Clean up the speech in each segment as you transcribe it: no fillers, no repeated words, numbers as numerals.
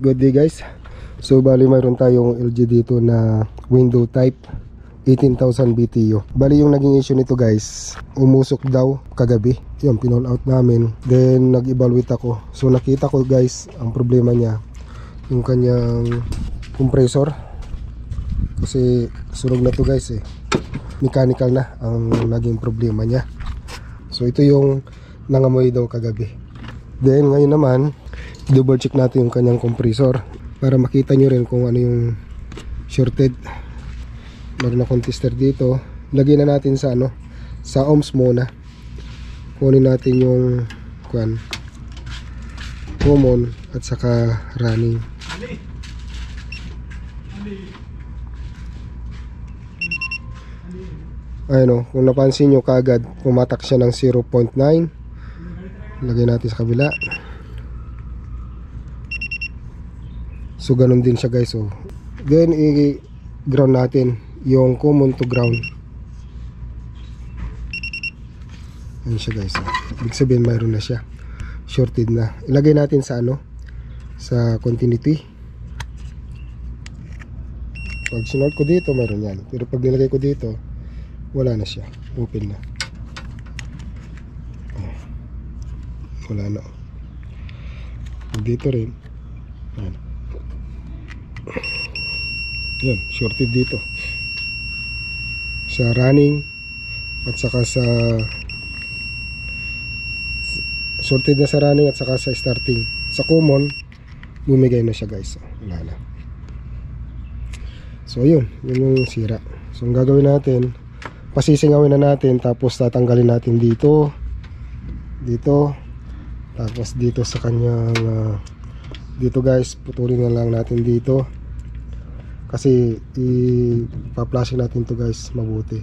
Good day guys. So bali mayroon tayong LG dito na window type 18,000 BTU. Bali yung naging issue nito guys, umusok daw kagabi. Yun, pinall out namin. Then nag-evaluate ako. So nakita ko guys, ang problema niya yung kanyang compressor. Kasi sunog na to guys eh. Mechanical na ang naging problema niya. So ito yung nangamoy daw kagabi. Then ngayon naman, double check natin yung kanyang compressor para makita nyo rin kung ano yung shorted. Meron akong tester dito. Lagyan na natin sa sa ohms muna. Kunin natin yung common at saka running. Ayun, kung napansin nyo kaagad, pumatak siya ng 0.9. Lagay natin sa kabila. So ganun din siya guys. So then i-ground natin yung common to ground. Ayan siya guys. Ibig sabihin mayroon na siya, shorted na. Ilagay natin sa sa continuity. Pag sinort ko dito mayroon yan, pero pag nilagay ko dito wala na siya, open na. Wala na. Dito rin yan, shorted dito sa running at saka sa shorted na sa running at saka sa starting. Sa common bumigay na siya guys. Wala na. So yun yung sira. So ang gagawin natin, pasisingawin na natin, tapos tatanggalin natin dito, tapos dito sa kanyang dito guys, putulin na lang natin dito kasi ipa-flashing natin to guys mabuti.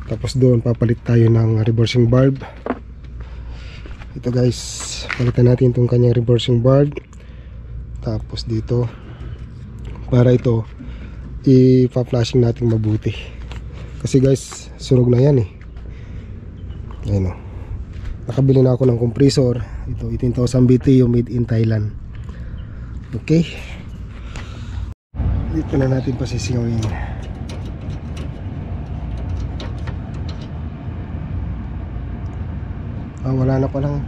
Tapos doon papalit tayo ng reversing bulb. Ito guys, palitan natin itong kanyang reversing bulb. Tapos dito, para ito ipa-flashing natin mabuti kasi guys sunog na yan eh. Ayun, nakabili na ako ng compressor. Ito 18,000 BTU made in Thailand. Okay, dito na natin pasisingawin. Wala na palang,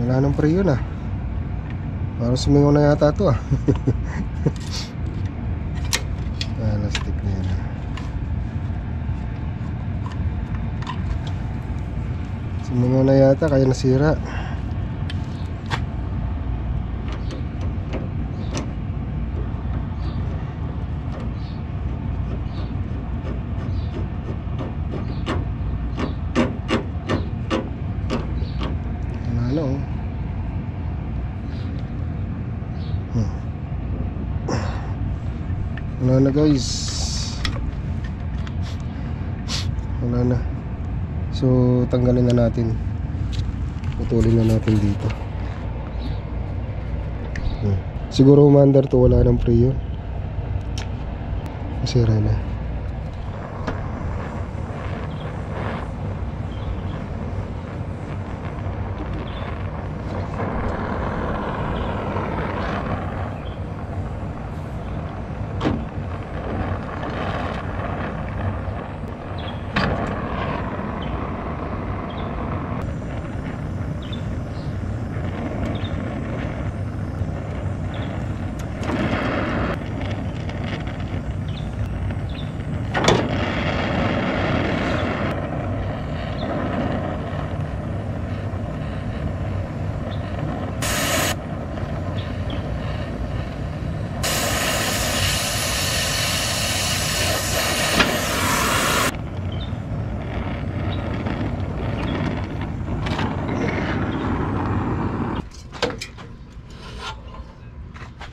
wala nang pre yun parang sumingaw na yata ito plastic na yan. Sumingaw na yata kaya nasira. Wala na guys, wala na. So tanggalin na natin, putulin na natin dito. Siguro umandar to, wala nang pre yun, masira na.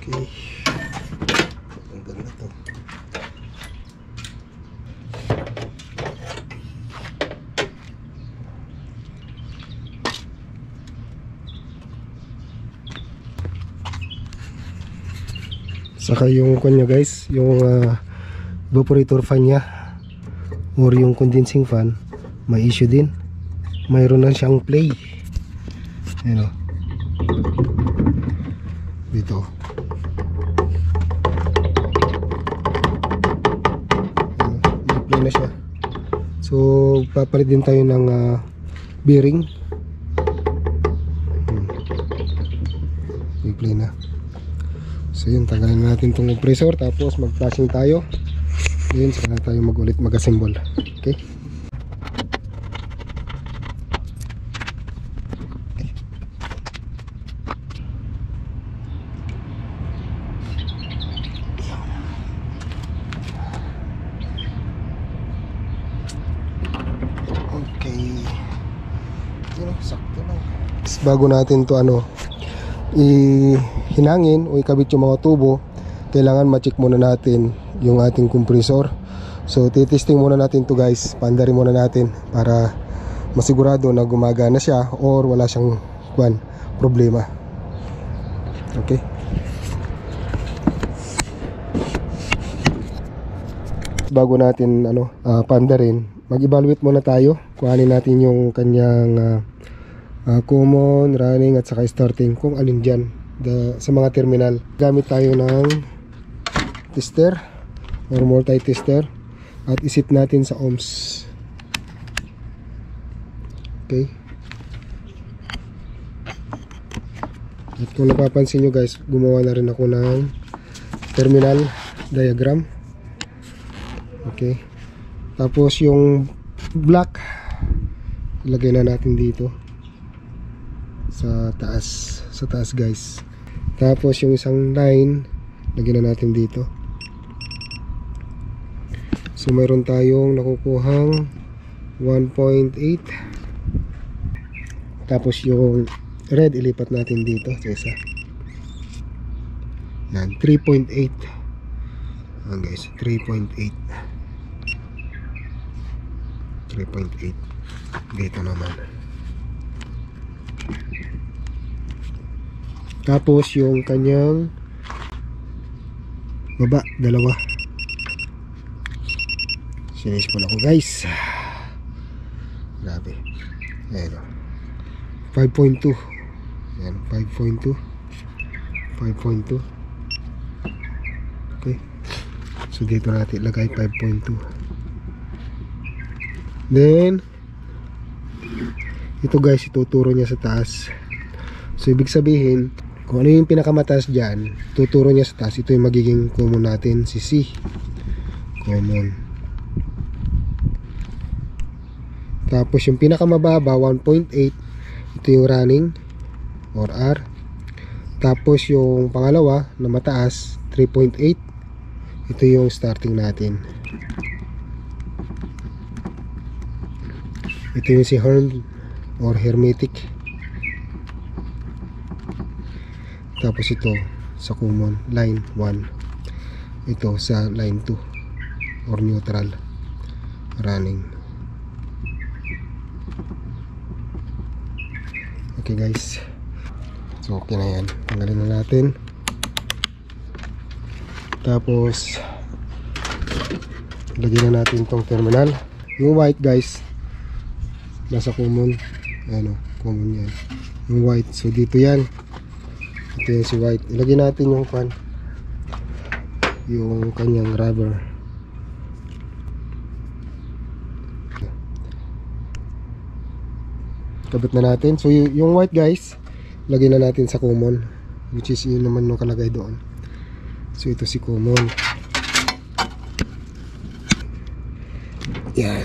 Okay, ang ganda to. Saka yung kanya guys, yung evaporator fan nya or yung condensing fan, may issue din. Mayroon na siyang play. Ayan o, dito okay na siya. So papalit din tayo ng bearing. Play na. So yun, tanggalin natin itong compressor, tapos mag-flashing tayo. Yun, saka na tayo mag-ulit mag-assemble. Okay. Sakto lang. Bago natin to hinangin o ikabit yung mga tubo, kailangan ma-check muna natin yung ating compressor. So titesting muna natin to guys, paandarin muna natin para masigurado na gumagana siya or wala siyang problema. Okay. Bago natin paandarin, mag-evaluate muna tayo. Kuhanin natin yung kanyang common, running at saka starting, kung alin dyan sa mga terminal. Gamit tayo ng tester or multi-tester at isit natin sa ohms. Okay. At kung napapansin nyo guys, gumawa na rin ako ng terminal diagram. Okay. Tapos yung black ilagay na natin dito sa taas guys. Tapos yung isang line lagyan na natin dito. So mayroon tayong nakukuhang 1.8. Tapos yung red ilipat natin dito sa isa. Yan, 3.8. Ayan guys, 3.8 dito naman. Tapos yung kanyang baba, dalawa. Sinis ko na ko guys. Grabe. Ayan o, 5.2. Ayan, 5.2. Okay. So dito natin ilagay 5.2. Then ito guys, ituturo niya sa taas. So ibig sabihin, kung ano yung pinakamataas dyan, tuturo niya sa taas. Ito yung magiging common natin, si C. Common. Tapos yung pinakamababa, 1.8. Ito yung running or R. Tapos yung pangalawa na mataas, 3.8. Ito yung starting natin. Ito yung si Herm or hermetic. Tapos ito sa common, line 1. Ito sa line 2 or neutral running. Okay guys, so okay na yan. Tanggalin na natin. Tapos lagyan na natin tong terminal. Yung white guys nasa common. Ano, common yan. Yung white, so dito yan. Ito yung si white. Ilagay natin yung yung kanyang rubber. Kabit na natin. So yung white guys, lagay na natin sa common, which is yun naman yung kalagay doon. So ito si common. Yan.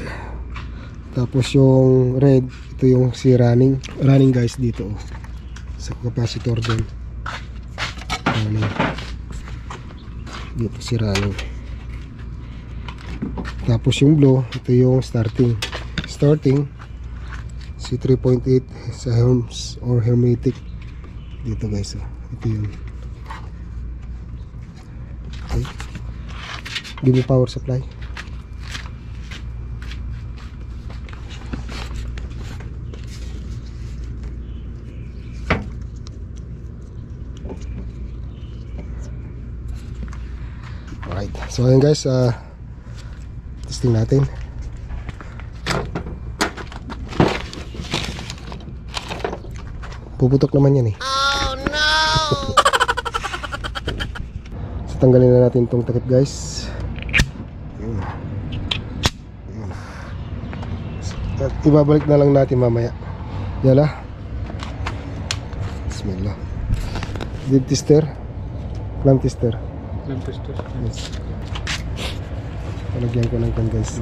Tapos yung red, ito yung si running. Running guys dito sa capacitor din. Dito si running. Tapos yung blue, ito yung starting si 3.8 sa Herms or hermetic dito guys. Ito yun. Okay. Give me power supply. Alright, so ayun guys, testing natin. Puputok naman yan eh. Oh no! So tanggalin na natin itong takip guys. At ibabalik na lang natin mamaya. Yala. Bismillah. Deep tester. Clamp tester. Clamp tester. Yes. Palagyan ko ng kan guys.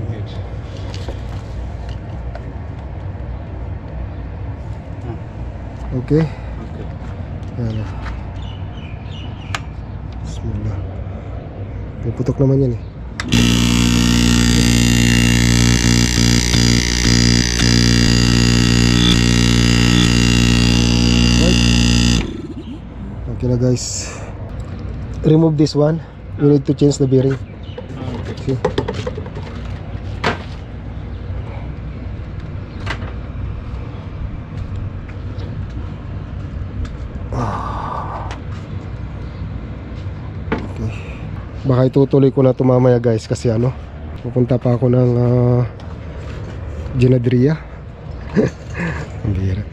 Okay. Okay. Yala. Bismillah. Puputok naman yan eh. Okay na guys. Remove this one. We need to change the bearing. Okay. See? Okay. Baka itutuloy ko na ito mamaya guys kasi ano, pupunta pa ako ng Ginadria. Ang bira.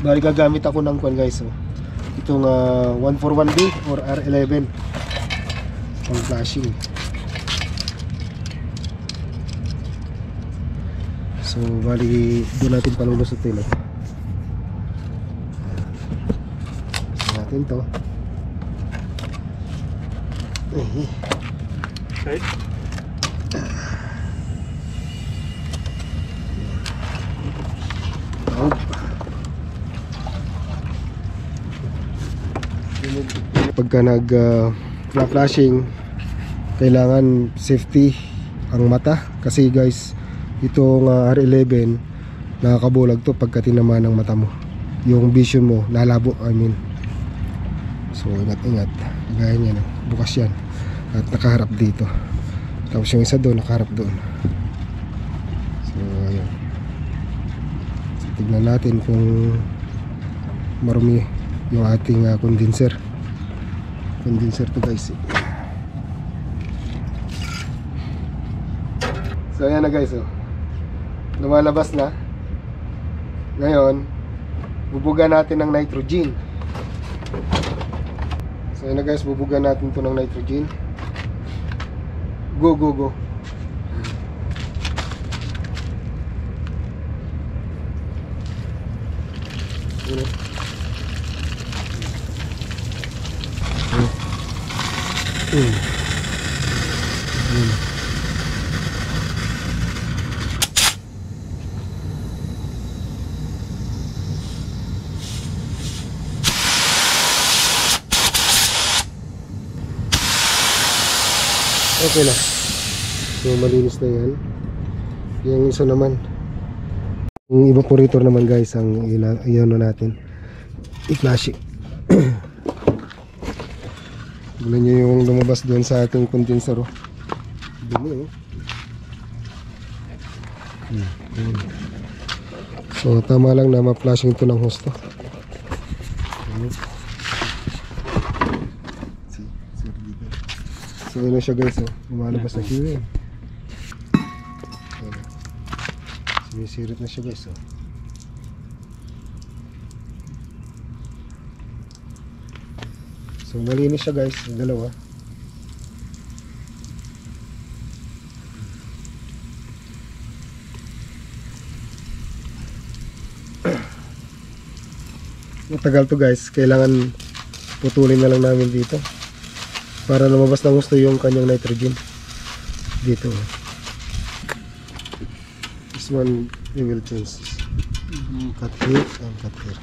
Bali gagamit ako ng kwan guys, oh. Itong 141B or R11 pang flashing. So bali doon natin palulusutin, oh. Natin to. Right? Pagka nag flashing, kailangan safety ang mata kasi guys, itong R11 nakakabulag to pagka tinamaan ng mata mo, yung vision mo lalabo, I mean. So ingat-ingat, gaya niyan, bukas yan at nakaharap dito, tapos yung isa doon nakaharap doon. So ayun, so, tignan natin kung marumi yung ating condenser to guys. So ayan na guys, oh. Lumalabas na. Ngayon bubugan natin ng nitrogen. So ayan na guys, bubugan natin to ng nitrogen. Go go go. Yun, okay na. So malinis na yan. Yung isa naman, yung evaporator naman guys, ang iyon natin i-flashing. Tignan nyo yung lumabas doon sa ating condenser, oh. Dumi, oh. So tama lang na ma-flashing ito ng husto. So yun na siya guys, oh. Lumalabas na siya. Sumisirit na siya guys, oh. So malinis siya guys, yung dalawa. Matagal to guys, kailangan putulin na lang namin dito para lumabas ng gusto yung kanyang nitrogen dito. This one we will change this. Cut here and cut here.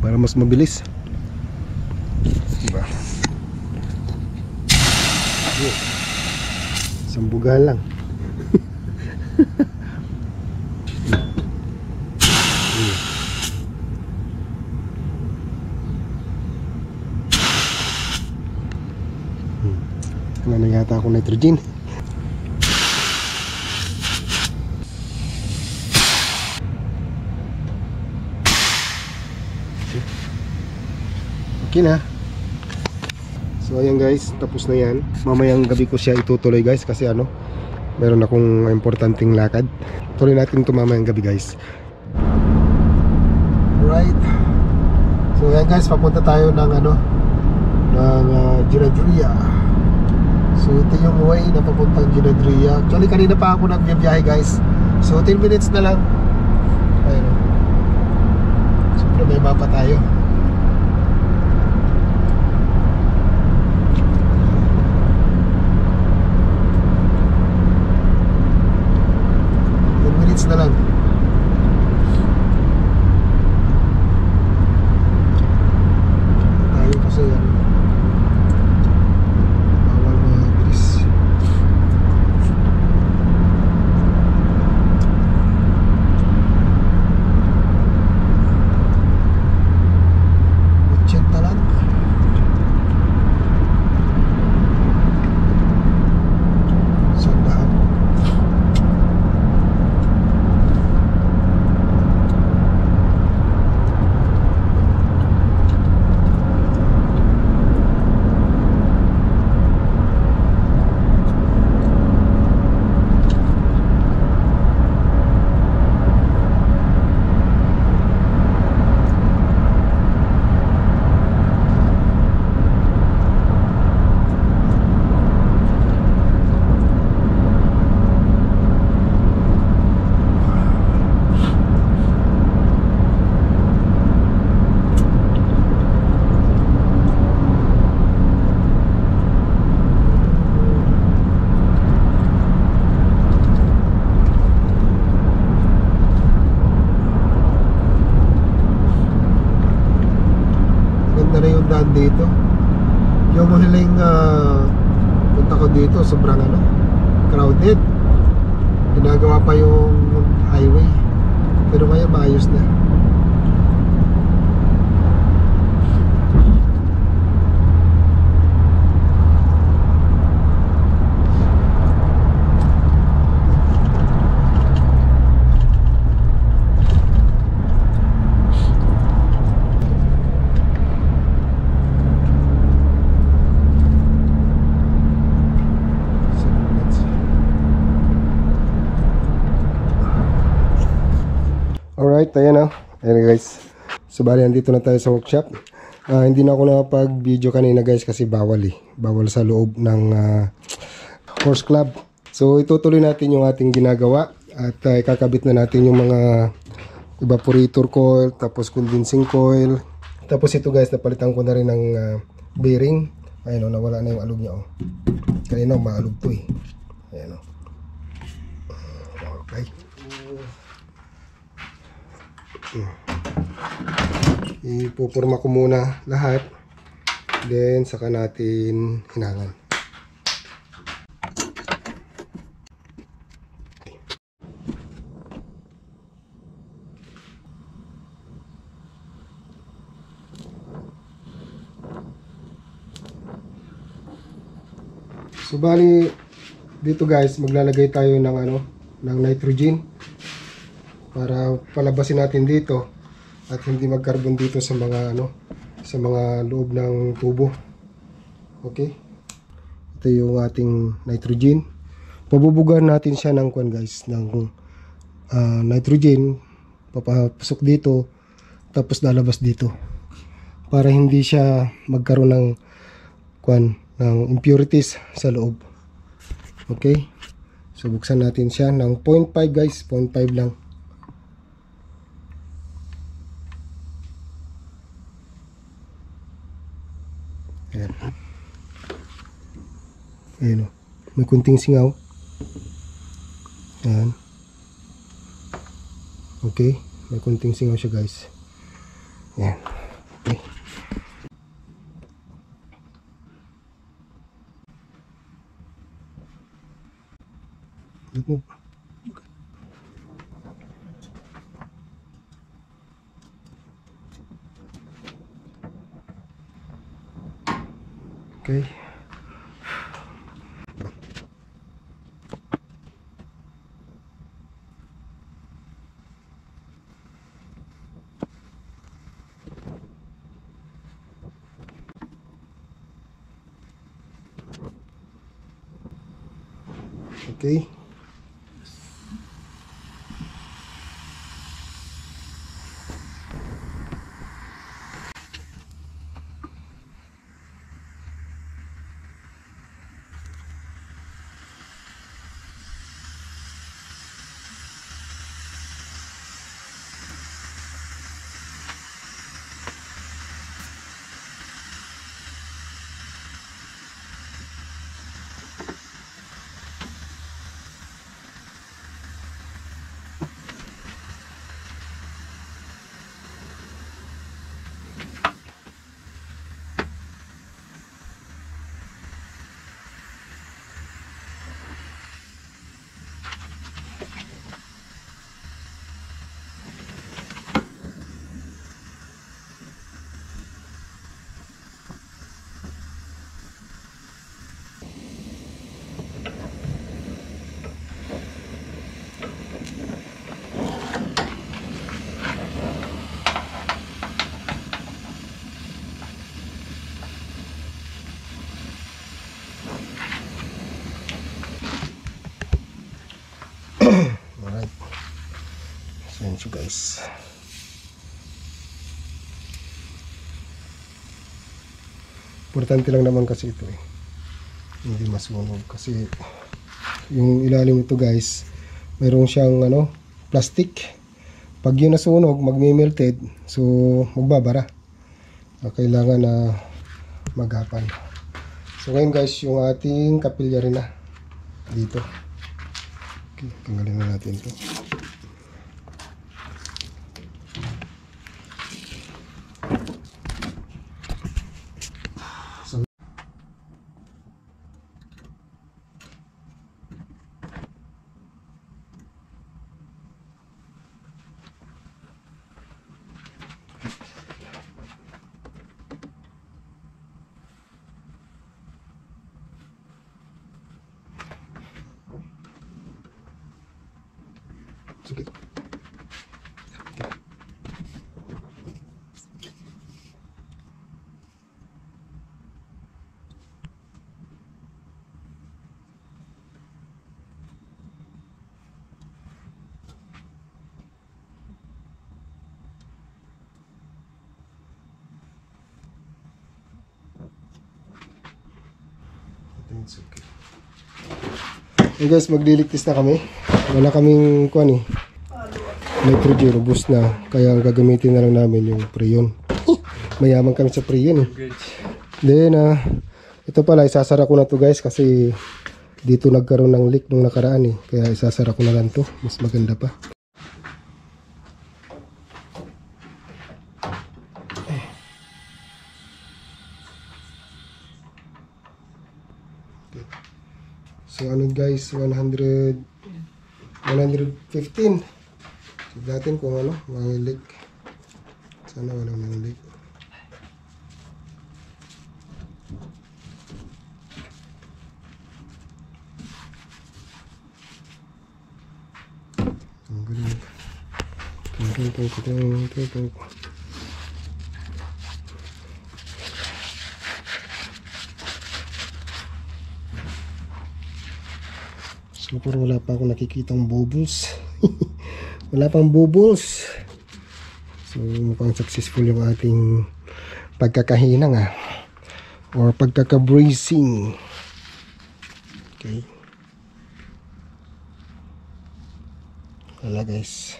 para mas mabilis. Diba? Sambugan lang. Wala na yata akong nitrogen. Okay na. So ayan guys, tapos na yan. Mamayang gabi ko siya itutuloy guys, kasi ano, meron akong importanteng lakad. Tuloy natin ito mamayang gabi guys. Alright. So ayan guys, papunta tayo ng ano, ng Ginadria. So ito yung way na papuntang Ginadria. Actually kanina pa ako nagbiyahe guys. So 10 minutes na lang. Ayun. Siyempre may mapa tayo. Na lang. Tayo kasi yan. Bawal mabilis. Utsyenta lang. Sandaan. Na yung daan dito. Yung huling punta ko dito, sobrang ano, crowded. Ginagawa pa yung highway, pero ngayon maayos na. Alright, ayan na. Ayan guys. So bali, nandito na tayo sa workshop. Hindi na ako nakapag-video kanina guys kasi bawal eh. Bawal sa loob ng horse club. So itutuloy natin yung ating ginagawa. At ikakabit na natin yung mga evaporator coil, tapos condensing coil. Tapos ito guys, napalitan ko na rin ng bearing. Ayan o, nawala na yung alog niya o. Kanina maalog to eh. Ayan o. Okay. Ipupurma ko muna lahat, then saka natin hinangan. So bali dito guys, maglalagay tayo ng ano, ng nitrogen para palabasin natin dito at hindi magkarbon dito sa mga ano, sa mga loob ng tubo. Okay, ito yung ating nitrogen. Pabubugan natin siya ng kuan guys, ng nitrogen, papasok dito tapos lalabas dito para hindi siya magkaroon ng kuan, ng impurities sa loob. Okay, so buksan natin siya ng 0.5 guys, 0.5 lang. Ayan. Ayan o. May kunting singaw. Ayan. Okay. May kunting singaw siya guys. Ayan. Okay. Okay. Okay. Alright. So yun siya guys. Importante lang naman kasi ito eh. Hindi masunog kasi yung ilalim nito guys, mayroon siyang plastic. Pag yun nasunog, magme-melted, so magbabara. Kailangan na magapan. So ngayon guys, yung ating kapilya rin na dito. Okay, tanggalin na natin ito. Sige. It's okay. Hey guys, magliligtis na kami. Wala kaming kuan eh. Nitrogen, robust na. Kaya gagamitin na lang namin yung Freon. Mayaman kami sa Freon eh. Then, ito pala, isasara ko na to guys kasi dito nagkaroon ng leak nung nakaraan eh. Kaya isasara ko na lang to. Mas maganda pa. So ano guys, 115. Tignan natin kung mga leak. Sana walang mga leak. So parang wala pa ako nakikitang bubbles. Wala pang bubbles. So mukhang successful yung ating pagkakahinang or pagkaka-bracing. Okay. Wala guys.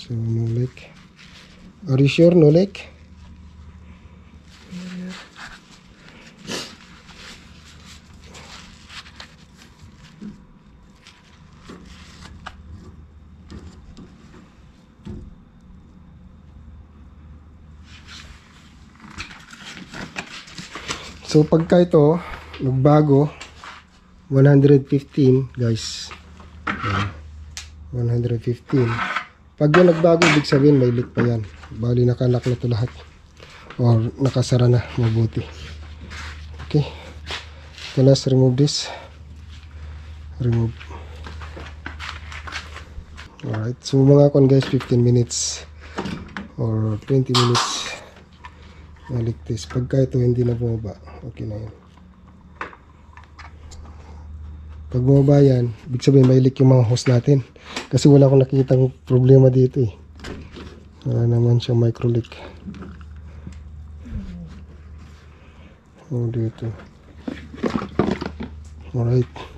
So no leak. Are you sure no leak? So pagka ito nagbago 115 guys. Yan. 115. Pag yung nagbago, ibig sabihin may leak pa yan. Bali nakalock na ito lahat. Or nakasara na mabuti. Okay. So let's remove this. Remove. Alright. So mga kon guys, 15 minutes or 20 minutes. Balik this. Pagka ito hindi na bumaba, okay na yan. Pag bumaba yan, ibig sabihin may leak yung mga hose natin. Kasi wala akong nakikitang problema dito eh. Wala naman siyang micro leak. Oh, dito. Alright.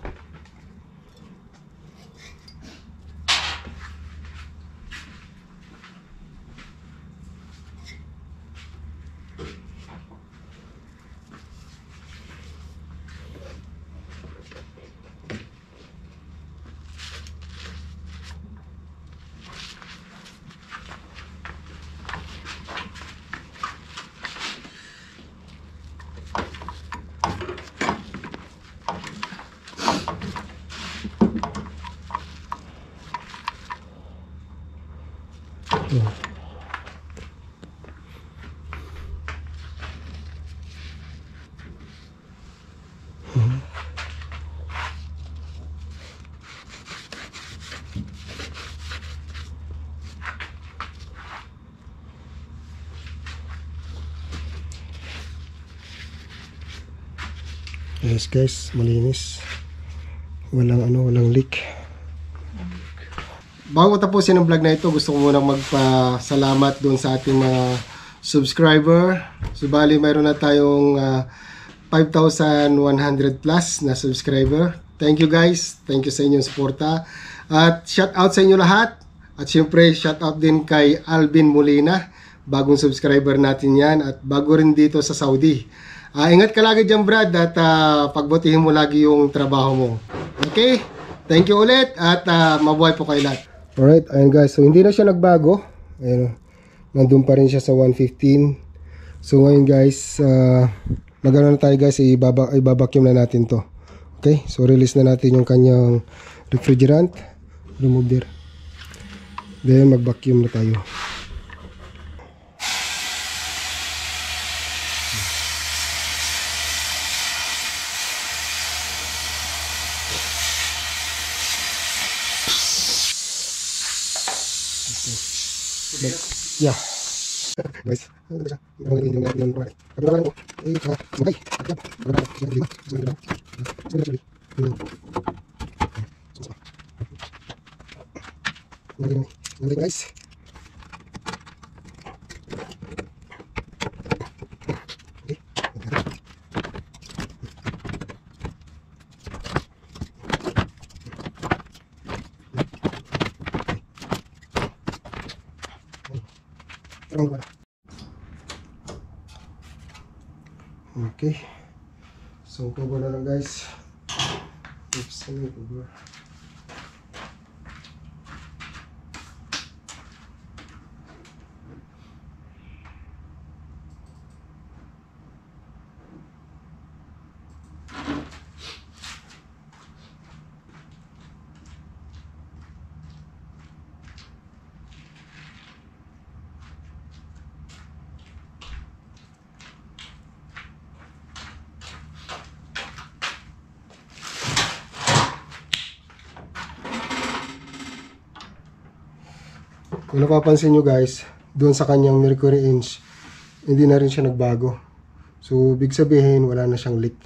Yes guys, malinis. Walang leak. Bago tapusin ang vlog na ito, gusto ko muna magpasalamat doon sa ating mga subscriber. So bali mayroon na tayong 5,100 plus na subscriber. Thank you guys. Thank you sa inyong suporta. At shout out sa inyo lahat. At syempre shout out din kay Alvin Molina. Bagong subscriber natin yan. At bago rin dito sa Saudi. Ingat ka lagi dyan Brad. At pagbutihin mo lagi yung trabaho mo. Okay? Thank you ulit. At mabuhay po kayo lahat. Alright, ayun guys. So hindi na siya nagbago. Ayun. Nandun pa rin siya sa 115. So ngayon guys, magano na tayo guys, i-vacuum na natin to. Okay, so release na natin yung kanyang refrigerant. Remove there. Then mag-vacuum na tayo. Yeah. Guys, guys. Okay. So cover na lang guys. Oops, ano yung cover? Kung napapansin nyo guys, doon sa kanyang mercury inch, hindi na rin siya nagbago. So, big sabihin, wala na siyang leak.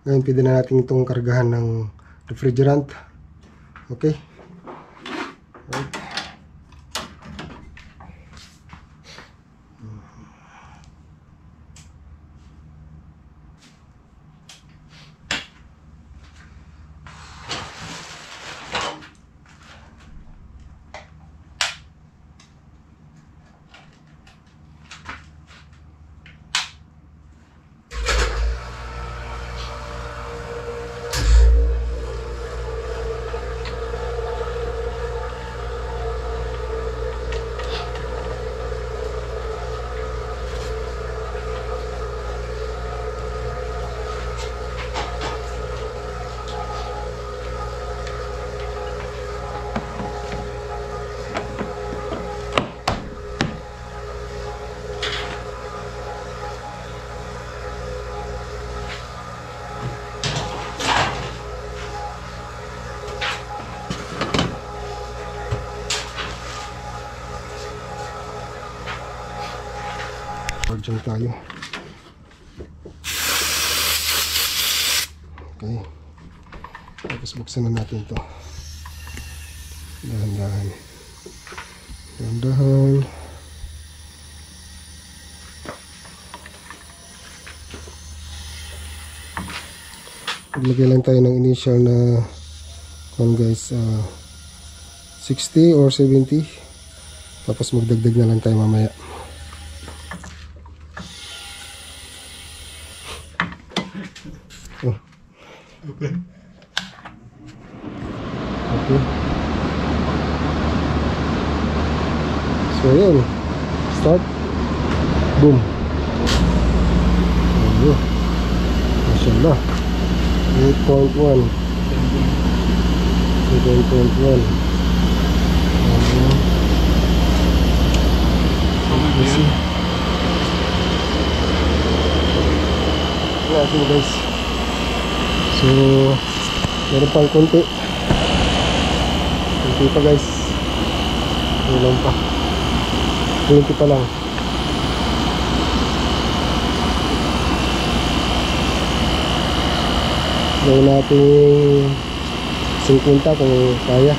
Ngayon, pwede na natin itong kargahan ng refrigerant. Okay? Right. Diyan tayo. Okay. Tapos buksan na natin to. Dahan-dahan. Dahan-dahan. Maglagay lang tayo ng initial na guys, 60 or 70. Tapos magdagdag na lang tayo mamaya. Oh. Okay. So yun, start, boom. Ayun, mashallah. 8.1, 7.1. Natin guys. So meron pang konti pa guys. Meron pa 20 pa lang. Gawin natin 50 kung kaya.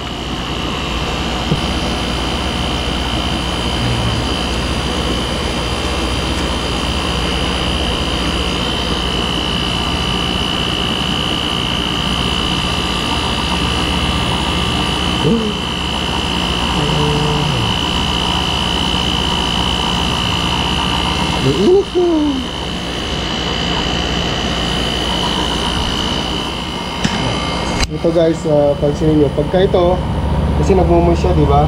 Init mo. Ito guys, pansinin nyo, pagka ito kasi nagmumoy siya, di ba?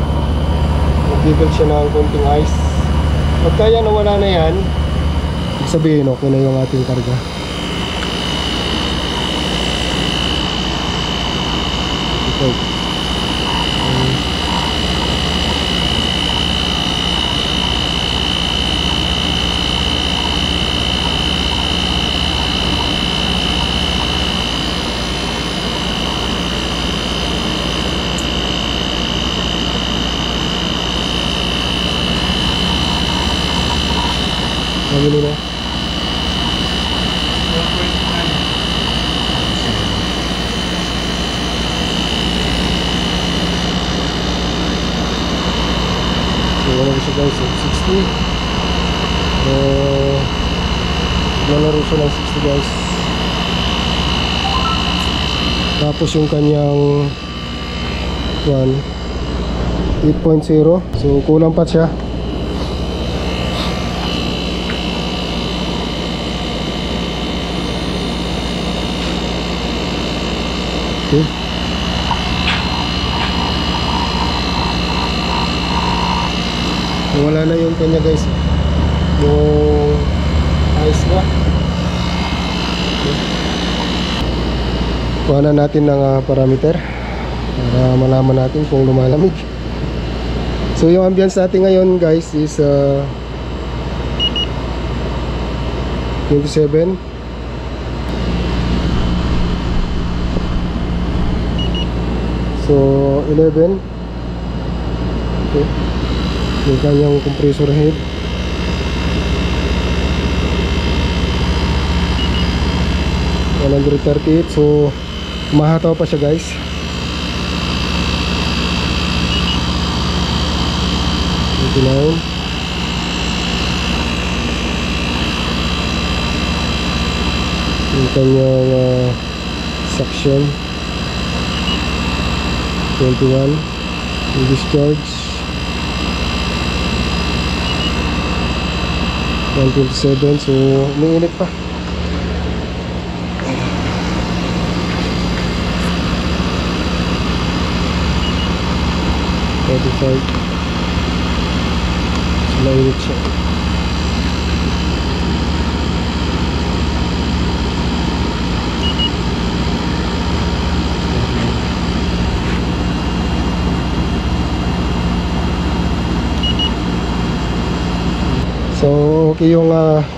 Nag-give siya ng konting ice. Pagka yan nawala na yan, ibig sabihin okay na yung ating karga. Ito. Nabili na. So wala ko siya guys, 60. Nalaro siya ng 60 guys. Tapos yung kanyang 8.0. So kulang pa siya. Okay. Wala na yung kanya guys, yung ice na. Okay. Kuha na natin ng parameter para malaman natin kung lumalamig. So yung ambience natin ngayon guys is 27. So 11. Okay. Yung kanyang compressor head. $138. So mahataw pa siya guys. Yung kanyang suction 21. Yung discharge 127. So umiinit pa. So mainit siya. So okay yung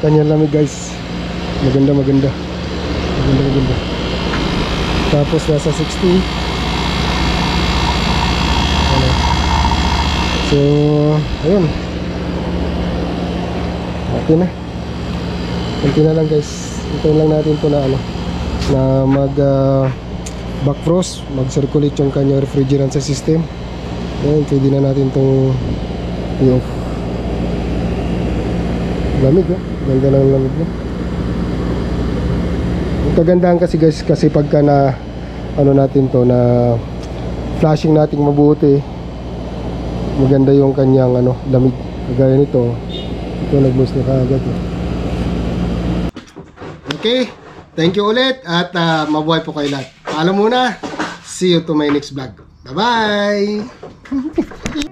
kanyang lamig guys. Maganda. Tapos nasa 60. So ayun, okay na. Kunti na lang guys. Hintayin lang natin to na ano, na mag back frost, mag-circulate yung kanyang refrigerant sa system. Then pwede na natin itong i-off. Lamig ganda ng lamig Ang kagandahan kasi guys, kasi pagka na ano natin to, na flashing natin mabuti, maganda yung kanyang ano, lamig. Kagaya nito, ito nag-boost na kaagad Okay, thank you ulit at mabuhay po kayo lahat. Paalam muna. See you to my next vlog. Bye-bye!